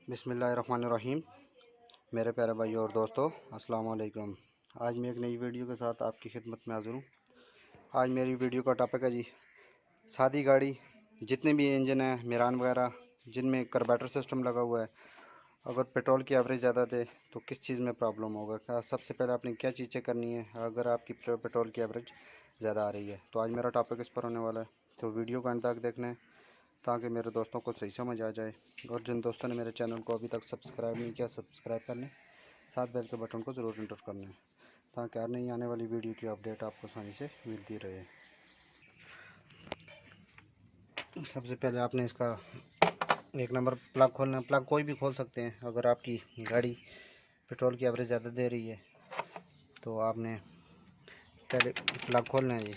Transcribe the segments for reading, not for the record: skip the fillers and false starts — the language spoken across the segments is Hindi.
बिस्मिल्लाहिर्रहमानिर्रहीम। मेरे प्यारे भाई और दोस्तों, अस्सलाम वालेकुम। आज मैं एक नई वीडियो के साथ आपकी खिदमत में हाज़िर हूँ। आज मेरी वीडियो का टॉपिक है जी सादी गाड़ी, जितने भी इंजन हैं मिरान वगैरह, जिनमें कार्बोरेटर सिस्टम लगा हुआ है, अगर पेट्रोल की एवरेज ज़्यादा दे तो किस चीज़ में प्रॉब्लम होगा। सबसे पहले आपने क्या चीज़ चेक करनी है अगर आपकी पेट्रोल की एवरेज ज़्यादा आ रही है। तो आज मेरा टॉपिक इस पर होने वाला है, तो वीडियो को अंत तक देखना है ताकि मेरे दोस्तों को सही समझ आ जाए। और जिन दोस्तों ने मेरे चैनल को अभी तक सब्सक्राइब नहीं किया, सब्सक्राइब कर लें, साथ बेल के बटन को ज़रूर एंटर कर लें ताकि हर नई आने वाली वीडियो की अपडेट आपको आसानी से मिलती रहे। सबसे पहले आपने इसका एक नंबर प्लग खोलना है। प्लग कोई भी खोल सकते हैं। अगर आपकी गाड़ी पेट्रोल की एवरेज ज़्यादा दे रही है तो आपने पहले प्लग खोलना है जी।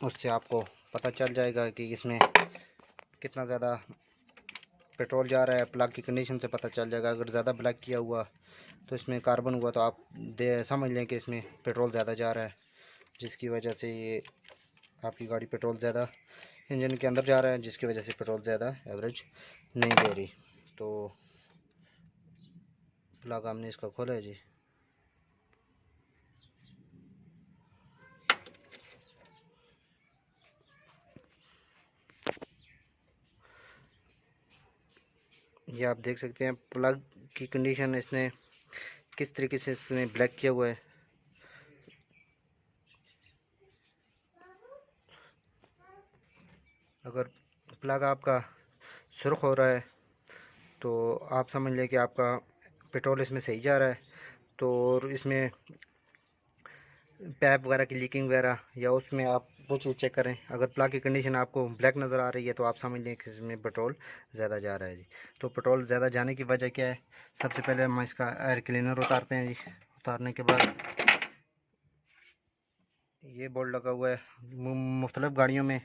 उससे आपको पता चल जाएगा कि इसमें कितना ज़्यादा पेट्रोल जा रहा है। प्लग की कंडीशन से पता चल जाएगा। अगर ज़्यादा ब्लैक किया हुआ तो इसमें कार्बन हुआ तो आप समझ लें कि इसमें पेट्रोल ज़्यादा जा रहा है, जिसकी वजह से ये आपकी गाड़ी पेट्रोल ज़्यादा इंजन के अंदर जा रहा है, जिसकी वजह से पेट्रोल ज़्यादा एवरेज नहीं दे रही। तो प्लग हमने इसका खोला है जी। ये आप देख सकते हैं प्लग की कंडीशन, इसने किस तरीके से इसने ब्लैक किया हुआ है। अगर प्लग आपका सुर्ख हो रहा है तो आप समझ लें कि आपका पेट्रोल इसमें सही जा रहा है। तो इसमें पैप वगैरह की लीकिंग वगैरह या उसमें आप वो चीज़ चेक करें। अगर प्लग की कंडीशन आपको ब्लैक नज़र आ रही है तो आप समझ लें कि इसमें पेट्रोल ज़्यादा जा रहा है जी। तो पेट्रोल ज़्यादा जाने की वजह क्या है, सबसे पहले हम इसका एयर क्लीनर उतारते हैं जी। उतारने के बाद ये बोर्ड लगा हुआ है। मुख्तलिफ़ गाड़ियों में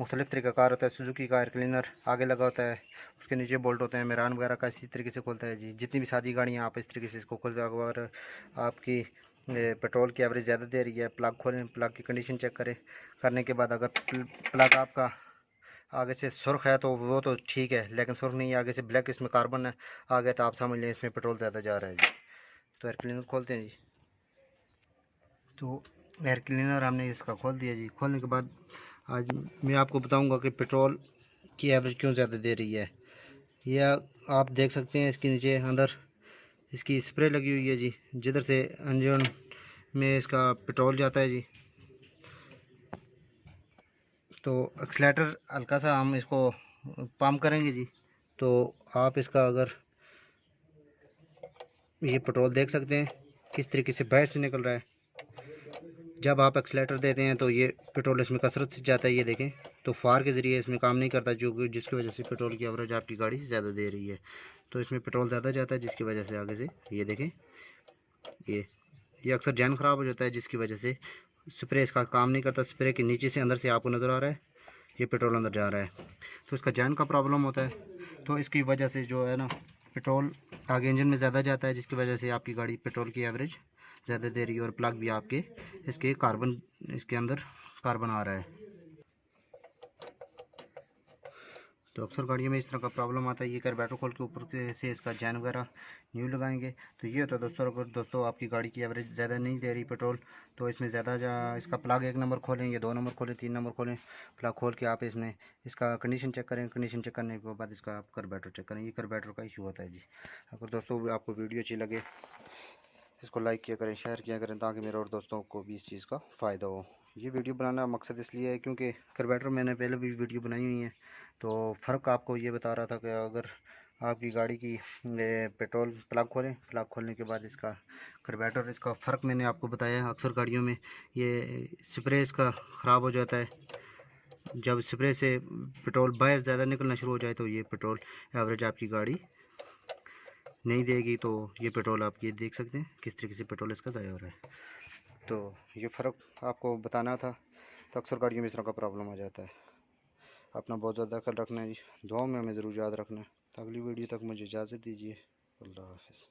मुख्तलिफ़ तरीक़ाकार होता है। सुजुकी का एयर क्लीनर आगे लगा होता है, उसके नीचे बोल्ट होते हैं। मेरान वगैरह का इसी तरीके से खोलता है जी। जितनी भी सादी गाड़ियाँ आप इस तरीके से इसको खोलते हैं। अगर आपकी पेट्रोल की एवरेज ज़्यादा दे रही है, प्लग खोलें, प्लग की कंडीशन चेक करें। करने के बाद अगर प्लग आपका आगे से सुर्ख है तो वो तो ठीक है, लेकिन सुर्ख नहीं है, आगे से ब्लैक इसमें कार्बन है आ गया, तो आप समझ लें इसमें पेट्रोल ज़्यादा जा रहा है जी। तो एयर क्लीनर खोलते हैं जी। तो एयर क्लीनर हमने इसका खोल दिया जी। खोलने के बाद आज मैं आपको बताऊंगा कि पेट्रोल की एवरेज क्यों ज़्यादा दे रही है। यह आप देख सकते हैं इसके नीचे अंदर इसकी स्प्रे लगी हुई है जी, जिधर से इंजन में इसका पेट्रोल जाता है जी। तो एक्सीलेटर हल्का सा हम इसको पंप करेंगे जी, तो आप इसका अगर ये पेट्रोल देख सकते हैं किस तरीके से बाहर से निकल रहा है। जब आप एक्सीलेटर देते हैं तो ये पेट्रोल इसमें कसरत से जाता है, ये देखें। तो फार के ज़रिए इसमें काम नहीं करता, जो जिसकी वजह से पेट्रोल की एवरेज आपकी गाड़ी से ज़्यादा दे रही है। तो इसमें पेट्रोल ज़्यादा जाता है, जिसकी वजह से आगे से ये देखें ये अक्सर जैन ख़राब हो जाता है, जिसकी वजह से स्प्रे इसका काम नहीं करता। स्प्रे के नीचे से अंदर से आपको नज़र आ रहा है ये पेट्रोल अंदर जा रहा है, तो इसका जैन का प्रॉब्लम होता है। तो इसकी वजह से जो है ना, पेट्रोल आगे इंजन में ज़्यादा जाता है, जिसकी वजह से आपकी गाड़ी पेट्रोल की एवरेज ज़्यादा दे रही है। और प्लग भी आपके इसके कार्बन, इसके अंदर कार्बन आ रहा है। तो अक्सर गाड़ियों में इस तरह का प्रॉब्लम आता है। ये कार्बोरेटर खोल के ऊपर से इसका जैन वगैरह न्यू लगाएंगे तो ये होता है दोस्तों। अगर दोस्तों आपकी गाड़ी की एवरेज ज़्यादा नहीं दे रही पेट्रोल, तो इसमें ज़्यादा इसका प्लग 1 नंबर खोलें या 2 नंबर खोलें, 3 नंबर खोलें। प्लग खोल के आप इसमें इसका कंडीशन चेक करें। कंडीशन चेक करने के बाद इसका आप कार्बोरेटर चेक करें। ये कार्बोरेटर का इशू होता है जी। अगर दोस्तों आपको वीडियो अच्छी लगे, इसको लाइक किया करें, शेयर किया करें, ताकि मेरे और दोस्तों को भी इस चीज़ का फ़ायदा हो। ये वीडियो बनाना मकसद इसलिए है क्योंकि कार्बोरेटर मैंने पहले भी वीडियो बनाई हुई है, तो फ़र्क आपको ये बता रहा था कि अगर आपकी गाड़ी की पेट्रोल प्लग खोलें, प्लग खोलने के बाद इसका कार्बोरेटर, इसका फ़र्क मैंने आपको बताया है। अक्सर गाड़ियों में ये स्प्रे इसका ख़राब हो जाता है। जब स्प्रे से पेट्रोल बाहर ज़्यादा निकलना शुरू हो जाए तो ये पेट्रोल एवरेज आपकी गाड़ी नहीं देगी। तो ये पेट्रोल आप ये देख सकते हैं किस तरीके से पेट्रोल इसका ज़ाया हो रहा है। तो ये फ़र्क आपको बताना था। तो अक्सर गाड़ियों में इस तरह का प्रॉब्लम आ जाता है। अपना बहुत ज़्यादा ख्याल रखना है जी। दुआओं में हमें ज़रूर याद रखना है। तो अगली वीडियो तक मुझे इजाज़त दीजिए। अल्लाह हाफ़िज़।